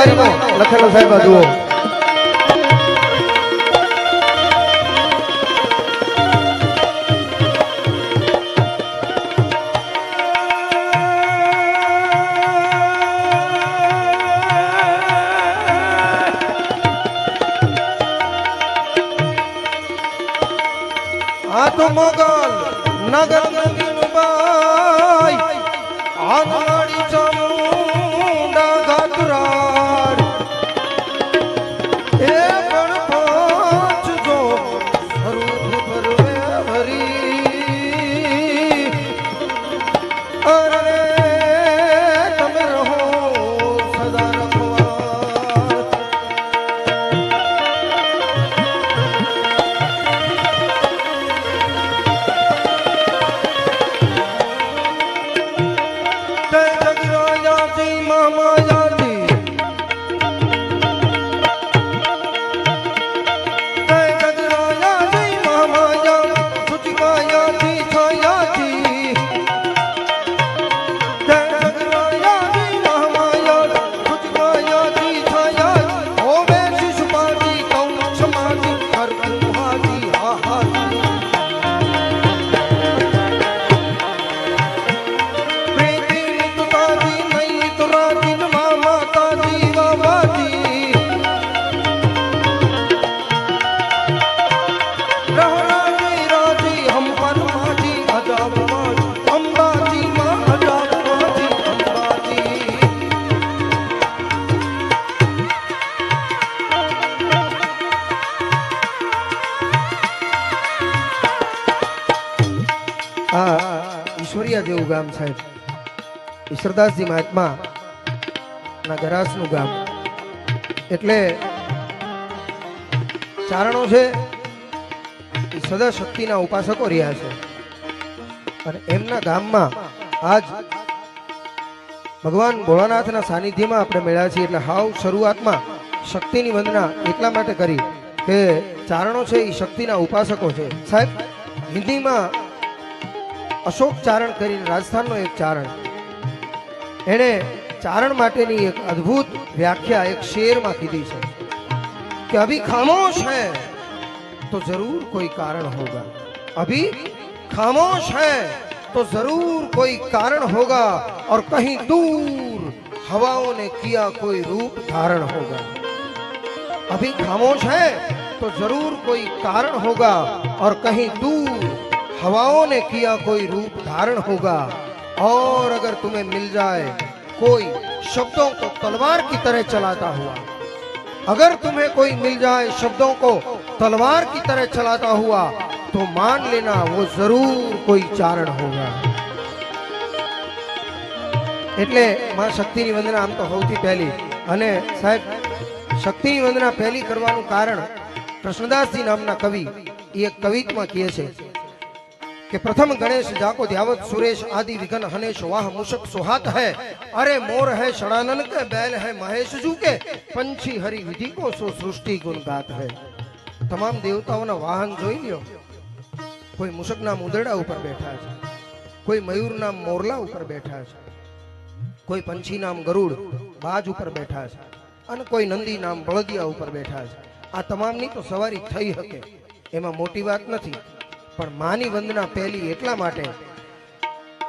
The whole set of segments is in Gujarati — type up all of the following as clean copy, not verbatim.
બારીમાં લખેલો સાહેબ આ જુઓ. આ તો મોગલ નગર નગીનબાઈ આનાડી ચામુંડા ગાતરાડ એ પણ પહોંચજો સ્વરૂપ પરવે ભરી અરે તમે રહો સદા રખવા. ઈશ્વરિયા જેવું ગામ સાહેબ, ઈશ્વરદાસજી મહાત્મા ના ગરાસનું ગામ. એટલે ચારણો છે એ સદા શક્તિના ઉપાસકો રહ્યા છે અને એમના ગામમાં આજ ભગવાન ભોળાનાથના સાનિધ્યમાં આપણે મળ્યા છીએ. એટલે હાવ શરૂઆતમાં શક્તિની વંદના એટલા માટે કરી કે ચારણો છે એ શક્તિના ઉપાસકો છે સાહેબ. હિન્દીમાં અશોક ચારણ કરીને રાજસ્થાનનો એક ચારણ, એણે ચારણ માટેની એક અદ્ભુત વ્યાખ્યા એક શેરમાં કીધી છે कि अभी खामोश है तो जरूर कोई कारण होगा, अभी खामोश है तो जरूर कोई कारण होगा और कहीं दूर हवाओं ने किया कोई रूप धारण होगा. अभी खामोश है तो जरूर कोई कारण होगा और कहीं दूर हवाओं ने किया कोई रूप धारण होगा. और अगर तुम्हें मिल जाए कोई शब्दों को तलवार की तरह चलाता हुआ, अगर तुम्हें कोई मिल जाए शब्दों को तलवार की तरह चलाता हुआ तो मान लेना वो जरूर कोई चारण होगा. એટલે માં શક્તિની વંદના આમ તો સૌથી પહેલી, અને સાહેબ શક્તિની વંદના પહેલી કરવાનું કારણ કૃષ્ણદાસજી નામના કવિ એક કવિત્વમાં કહે છે कि प्रथम गणेश जाको ध्यावत सुरेश आदि विघन हनेश वाह मुशक सुहात है, अरे मोर है षडानन के बैल है महेश जू के पंछी हरि विधि को सो सृष्टि गुण गात है. તમામ દેવતાઓના વાહન જોઈ લ્યો, કોઈ મુશક નામ ઉંદરડા ઉપર બેઠા છે, કોઈ મયુર નામ મોરલા ઉપર બેઠા છે, કોઈ પંછી નામ ગરુડ બાજ ઉપર બેઠા છે અને કોઈ નંદી નામ બળદિયા ઉપર બેઠા છે. આ તમામની તો સવારી થઈ શકે, એમાં મોટી વાત નથી, પણ માની વંદના પહેલી એટલા માટે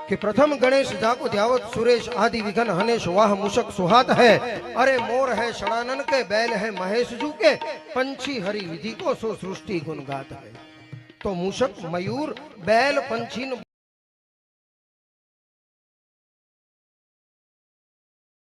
कि प्रथम गणेश जाको ध्यावत सुरेश आदि विघन हनेश वाह मुशक सुहात है, अरे मोर है षडानन के बैल है महेश जू के पंछी हरि विधि को सो सृष्टि गुण गात है. तो मुशक मयूर बैल पंछी